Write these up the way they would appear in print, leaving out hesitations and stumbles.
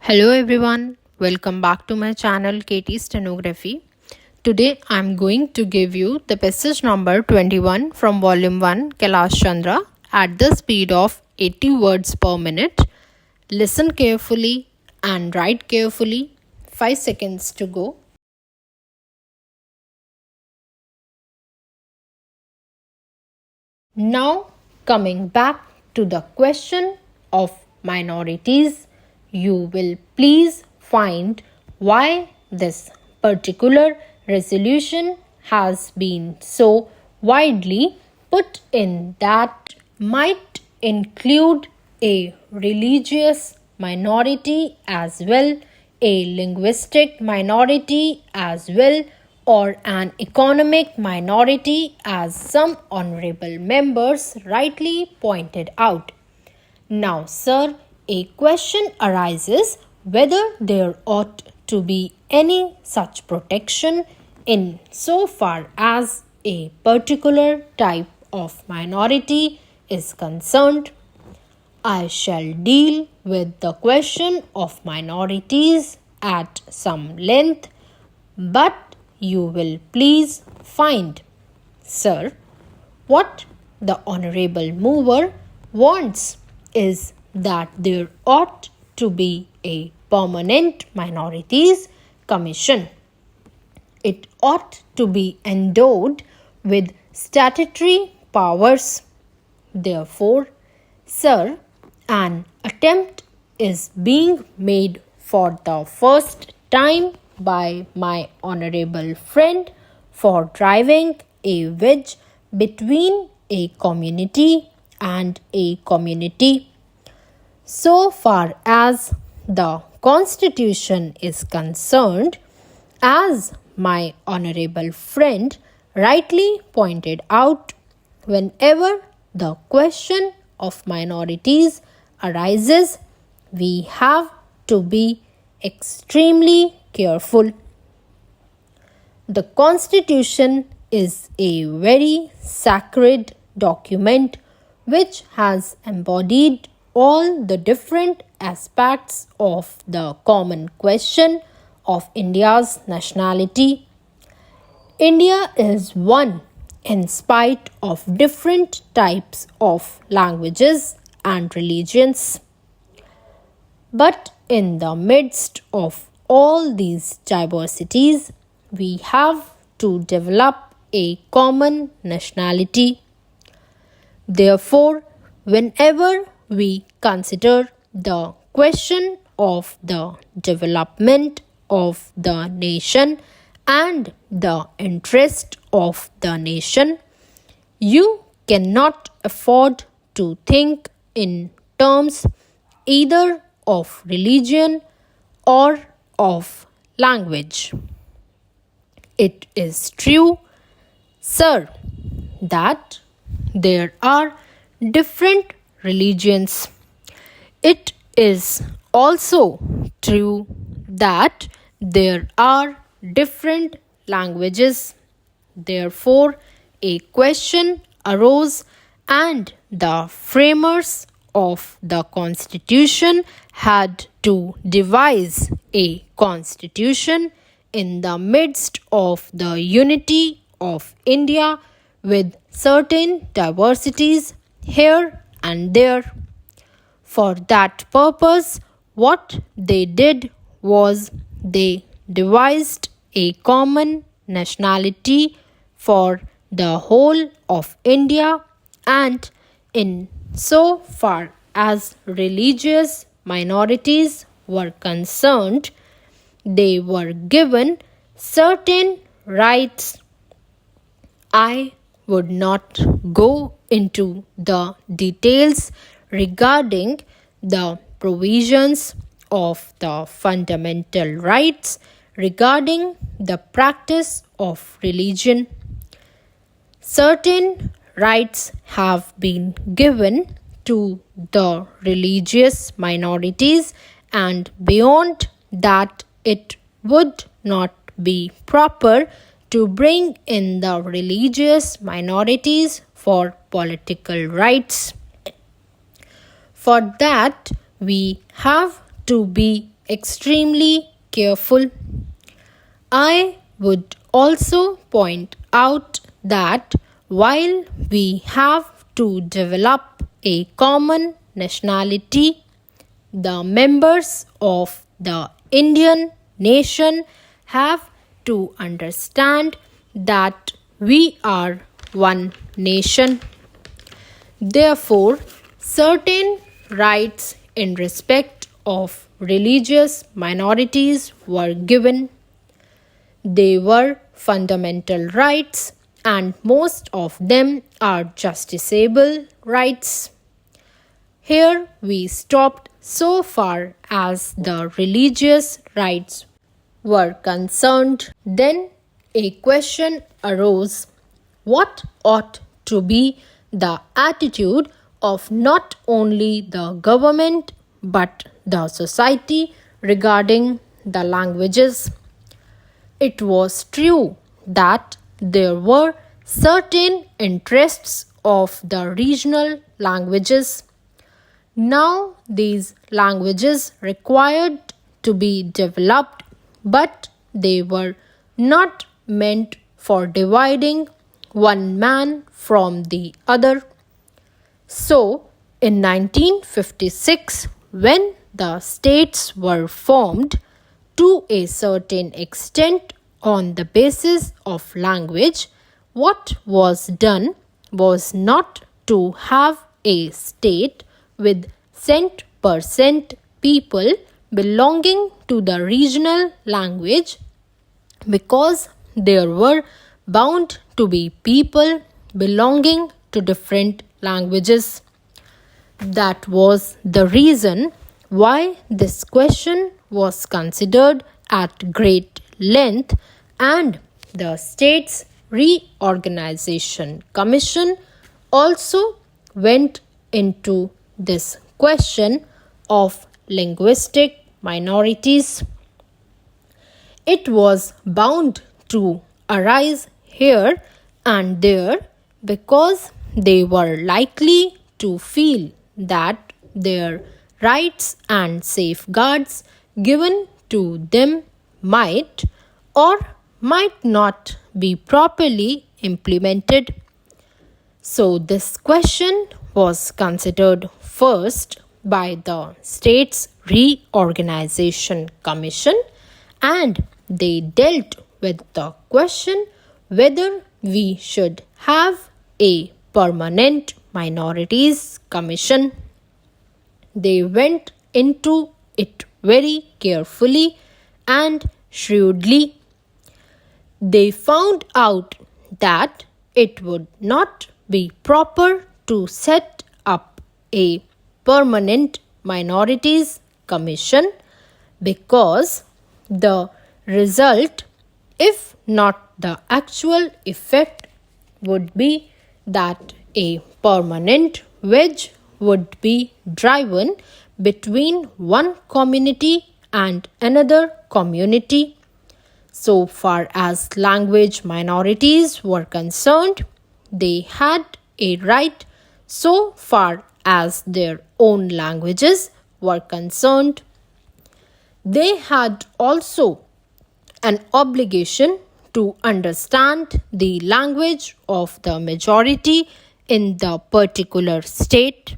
Hello everyone, welcome back to my channel KTstenography. Today I am going to give you the passage number 21 from volume 1 Kailash Chandra at the speed of 80 words per minute. Listen carefully and write carefully. 5 seconds to go. Now coming back to the question of minorities, you will please find why this particular resolution has been so widely put in that might include a religious minority as well, a linguistic minority as well, or an economic minority, as some honorable members rightly pointed out. Now, sir, a question arises whether there ought to be any such protection in so far as a particular type of minority is concerned. I shall deal with the question of minorities at some length, but you will please find, sir, what the honorable mover wants is that there ought to be a permanent minorities commission. It ought to be endowed with statutory powers. Therefore, sir, an attempt is being made for the first time by my honorable friend for driving a wedge between a community and a community. So far as the Constitution is concerned, as my honorable friend rightly pointed out, whenever the question of minorities arises, we have to be extremely careful. The Constitution is a very sacred document which has embodied all the different aspects of the common question of India's nationality. India is one in spite of different types of languages and religions. But in the midst of all these diversities, we have to develop a common nationality. Therefore, whenever we consider the question of the development of the nation and the interest of the nation, you cannot afford to think in terms either of religion or of language. It is true, sir, that there are different religions. It is also true that there are different languages. Therefore, a question arose and the framers of the Constitution had to devise a constitution in the midst of the unity of India with certain diversities here and there. For that purpose, what they did was they devised a common nationality for the whole of India, and in so far as religious minorities were concerned, they were given certain rights. I would not go into the details regarding the provisions of the fundamental rights regarding the practice of religion. Certain rights have been given to the religious minorities, and beyond that, it would not be proper to bring in the religious minorities for political rights. For that, we have to be extremely careful. I would also point out that while we have to develop a common nationality, the members of the Indian nation have to understand that we are one nation. Therefore, certain rights in respect of religious minorities were given. They were fundamental rights, and most of them are justiciable rights. Here we stopped so far as the religious rights were concerned. Then a question arose: what ought to be the attitude of not only the government but the society regarding the languages? It was true that there were certain interests of the regional languages. Now these languages required to be developed, but they were not meant for dividing one man from the other. So, in 1956, when the states were formed to a certain extent on the basis of language, what was done was not to have a state with cent% people belonging to the regional language, because there were bound to be people belonging to different languages. That was the reason why this question was considered at great length, and the States Reorganization Commission also went into this question of linguistic minorities. It was bound to arise here and there because they were likely to feel that their rights and safeguards given to them might or might not be properly implemented. So this question was considered first by the States Reorganization Commission, and they dealt with the question whether we should have a permanent minorities commission. They went into it very carefully and shrewdly. They found out that it would not be proper to set up a permanent minorities commission because the result, if not the actual effect, would be that a permanent wedge would be driven between one community and another community. So far as language minorities were concerned, they had a right so far as their own languages were concerned. They had also an obligation to understand the language of the majority in the particular state.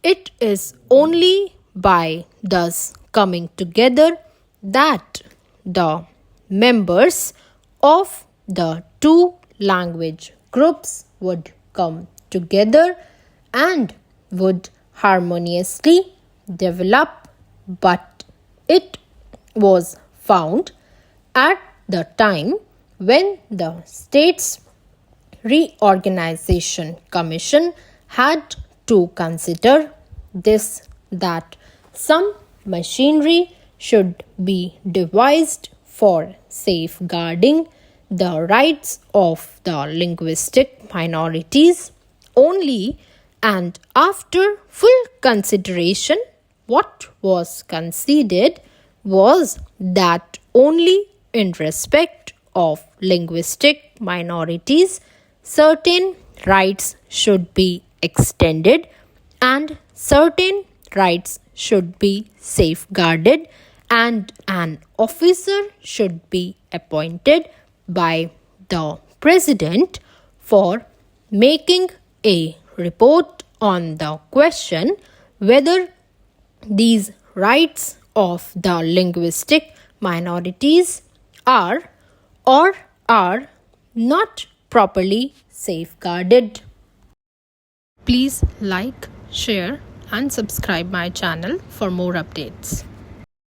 It is only by thus coming together that the members of the two language groups would come together and would harmoniously develop. But it was found at the time when the States Reorganization Commission had to consider this, that some machinery should be devised for safeguarding the rights of the linguistic minorities only, and after full consideration, what was conceded was that only in respect of linguistic minorities certain rights should be extended and certain rights should be safeguarded and an officer should be appointed by the President for making a report on the question whether these rights of the linguistic minorities are or are not properly safeguarded. Please like, share and subscribe my channel for more updates.